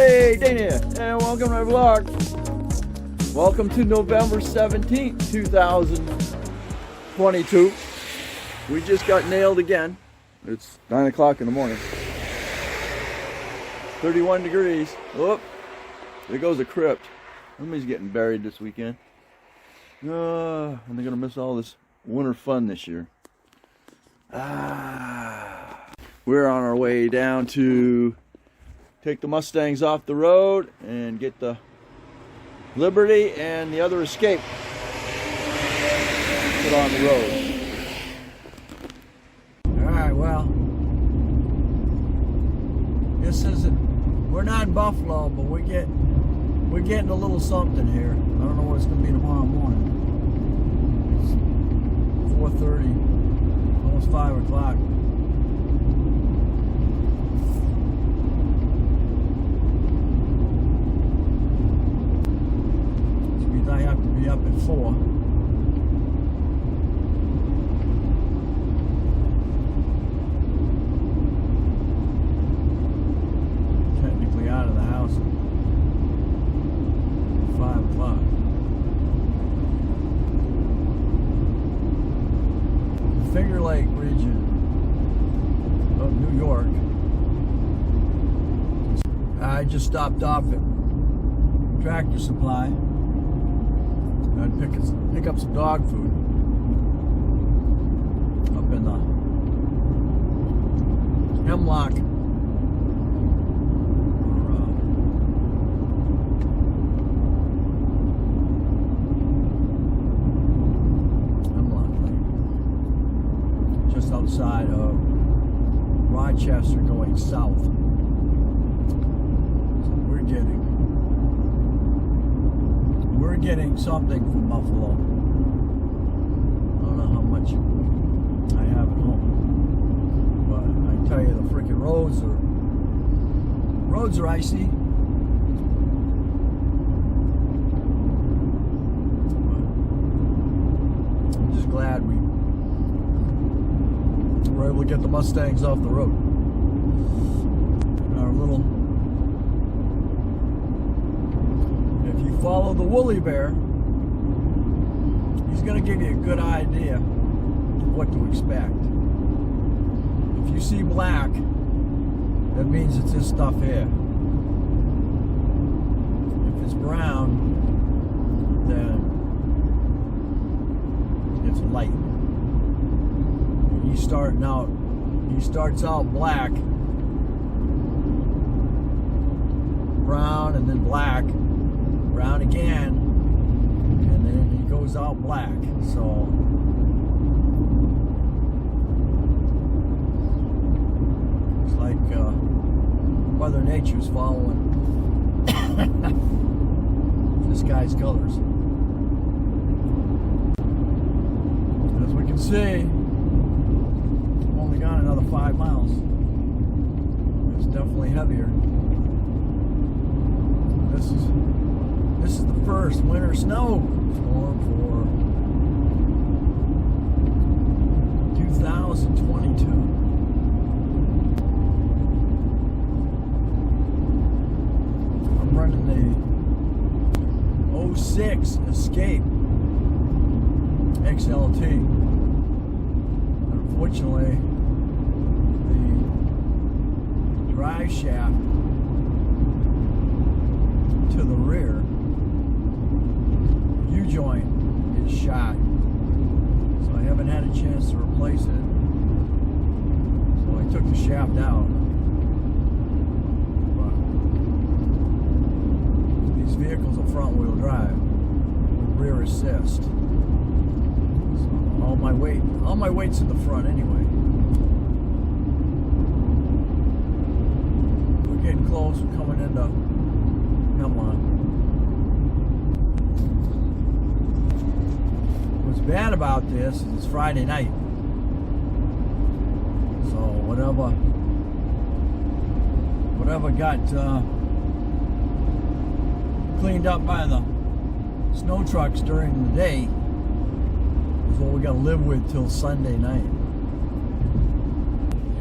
Hey, Dana, and welcome to my vlog. Welcome to November 17th, 2022. We just got nailed again. It's 9 o'clock in the morning. 31 degrees. Whoop. There goes a crypt. Somebody's getting buried this weekend. And they're going to miss all this winter fun this year. We're on our way down to take the Mustangs off the road and get the Liberty and the other Escape put on the road. Alright, well, this isn't, we're not in Buffalo, but we're getting a little something here. I don't know what it's going to be tomorrow morning. It's 4:30, almost 5 o'clock. I have to be up at 4. Technically out of the house at 5 o'clock. The Finger Lake region of New York. I just stopped off at Tractor Supply. I'd pick up some dog food up in the Hemlock Lake, just outside of Rochester going south. So we're getting something from Buffalo. I don't know how much I have at home, but I tell you, the freaking roads are icy. But I'm just glad we were able to get the Mustangs off the road. Our little. Follow the woolly bear. He's going to give you a good idea of what to expect. If you see black, that means it's this stuff here. If it's brown, then it's light. He starts out black, brown, and then black. Brown again, and then he goes out black. So it's like Mother Nature's following this guy's colors. As we can see, I've only got another 5 miles. It's definitely heavier. This is the first winter snowstorm for 2022. I'm running the 06 Escape XLT. Unfortunately, the drive shaft to the rear U-joint is shot, so I haven't had a chance to replace it. So I took the shaft out. But these vehicles are front-wheel drive with rear assist. So all my weight's in the front anyway. We're getting close. We're coming into Hemlock. What's bad about this is it's Friday night, so whatever got cleaned up by the snow trucks during the day is what we got to live with till Sunday night.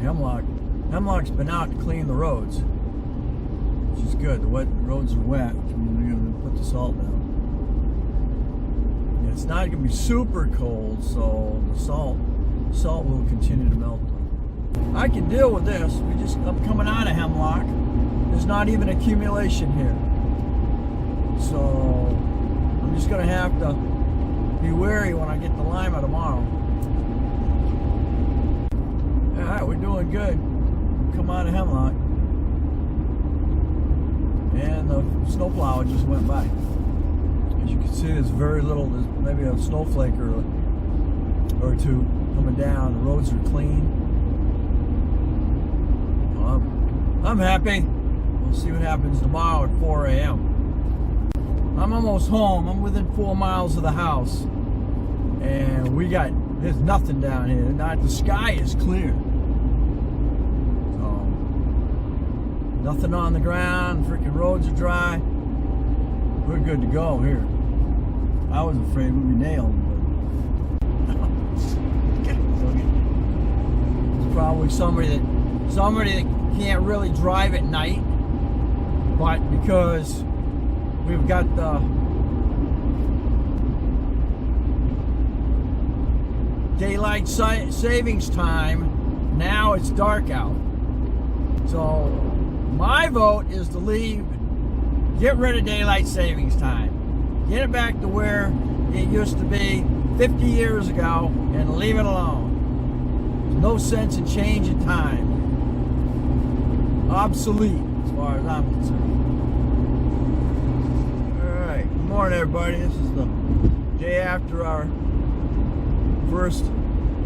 Hemlock's been out to clean the roads which is good. The wet roads are wet, which means they're going to put the salt down. It's not going to be super cold, so the salt will continue to melt. I can deal with this. I'm coming out of Hemlock. There's not even accumulation here, so I'm just going to have to be wary when I get to Lima tomorrow. All right, we're doing good. Come out of Hemlock, and the snowplow just went by. As you can see, there's very little. There's maybe a snowflake or two coming down. The roads are clean. I'm happy. We'll see what happens tomorrow at 4 a.m. I'm almost home. I'm within 4 miles of the house, and there's nothing down here. The sky is clear. So nothing on the ground. Freaking roads are dry. We're good to go here. I was afraid we'd be nailed, but it's probably somebody that can't really drive at night, but because we've got the daylight savings time, now it's dark out. So my vote is to leave. Get rid of daylight savings time. Get it back to where it used to be 50 years ago and leave it alone. There's no sense in changing time. Obsolete as far as I'm concerned. Alright, good morning everybody. This is the day after our first, I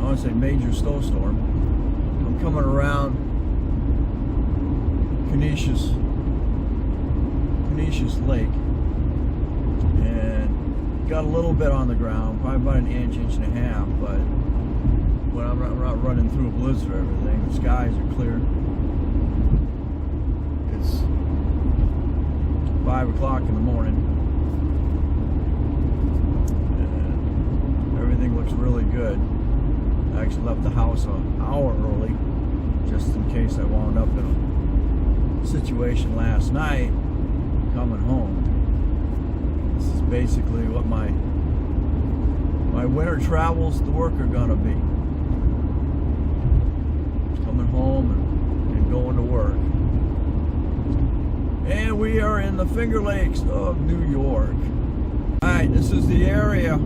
want to say major snowstorm. I'm coming around Canisius Lake, and got a little bit on the ground, probably about an inch and a half, but when I'm not running through a blizzard or everything, the skies are clear. It's 5 o'clock in the morning, and everything looks really good. I actually left the house an hour early, just in case I wound up in a situation last night coming home. This is basically what my winter travels to work are gonna be. Coming home and going to work. And we are in the Finger Lakes of New York. Alright, this is the area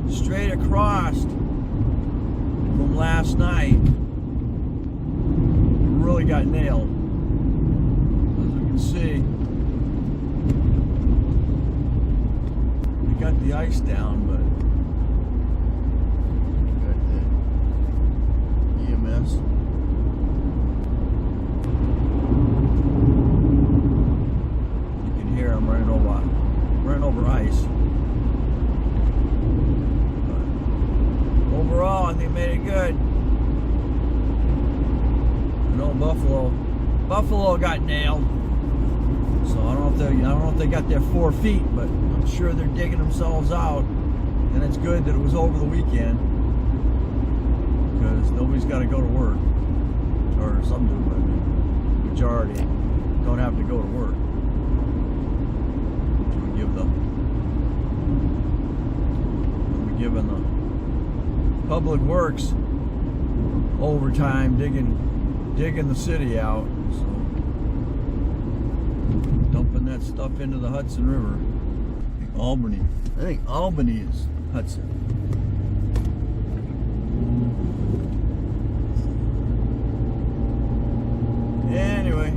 straight across from last night. Really got nailed. As you can see, got the ice down, but got the EMS. You can hear them running over ice. But overall, I think they made it good. No, Buffalo got nailed. So I don't know if they got their 4 feet, but I'm sure they're digging themselves out, and it's good that it was over the weekend because nobody's got to go to work, or some do, but the majority don't have to go to work. We giving the public works overtime digging the city out. So dumping that stuff into the Hudson River. I think Albany is Hudson. Anyway,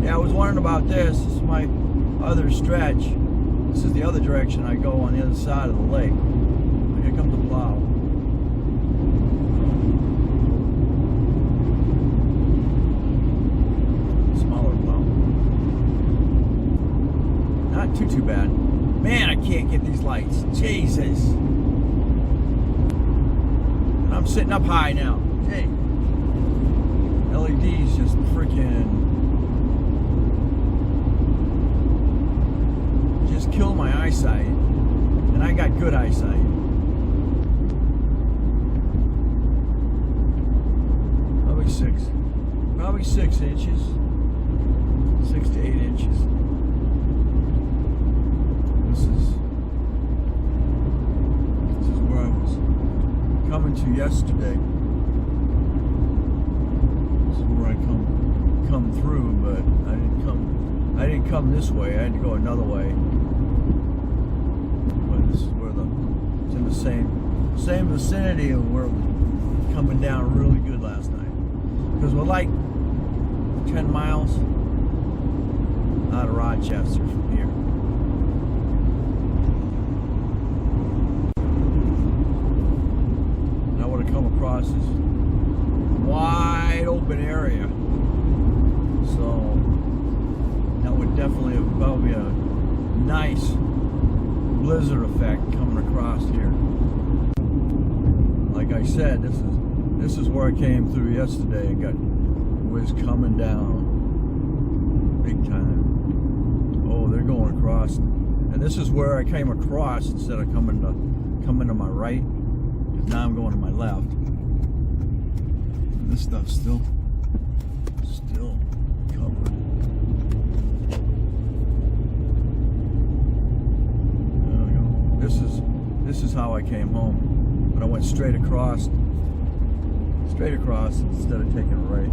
yeah, I was wondering about this. This is my other stretch. This is the other direction I go on the other side of the lake. Here comes the plow. Too bad. Man, I can't get these lights. Jesus. And I'm sitting up high now. Hey. LEDs just freaking just kill my eyesight. And I got good eyesight. Probably 6. Probably 6 inches, 6 to 8 inches. This is where I was coming to yesterday. This is where I come through, but I didn't come this way. I had to go another way. But this is where it's in the same vicinity of where it was coming down really good last night. Because we're like 10 miles out of Rochester from here. And I would have come across this wide open area. So that would definitely have probably a nice blizzard effect coming across here. Like I said, this is where I came through yesterday. It was coming down big time. Oh, they're going across, and this is where I came across instead of coming to my right. Now I'm going to my left. And this stuff's still covered. There we go. This is how I came home. But I went straight across instead of taking a right.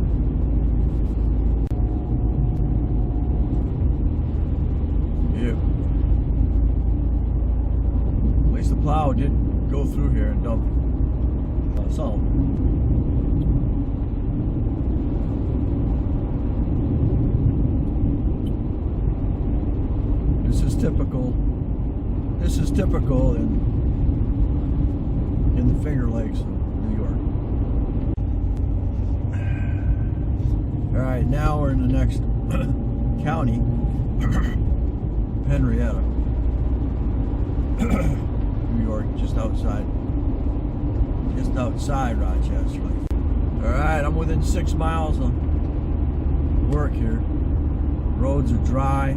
Yeah. At least the plow did go through here and dump salt. This is typical in the Finger Lakes of New York. All right, now we're in the next county, Henrietta, New York, just outside Rochester. All right, I'm within 6 miles of work here. Roads are dry.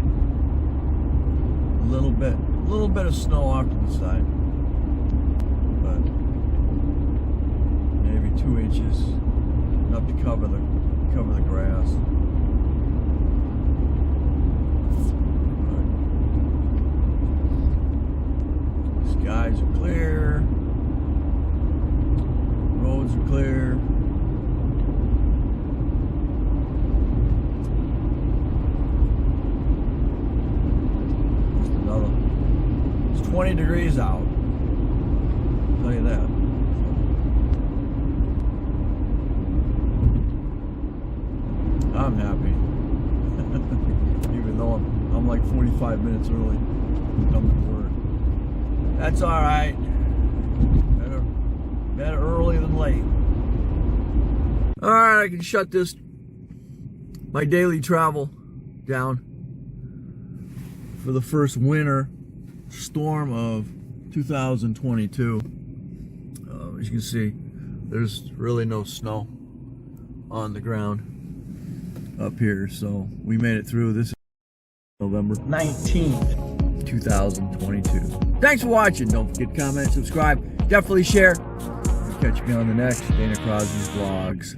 A little bit of snow off to the side, but maybe 2 inches, enough to cover the grass. Skies are clear, roads are clear. Just another. It's 20 degrees out. I'll tell you that. I'm happy. Even though I'm like 45 minutes early coming to work. That's all right. Better early than late. All right, I can shut my daily travel down for the first winter storm of 2022. As you can see, there's really no snow on the ground up here, so we made it through. This is November 19th, 2022. Thanks for watching. Don't forget to comment, subscribe, definitely share. Catch me on the next Dana Crosby's Vlogs.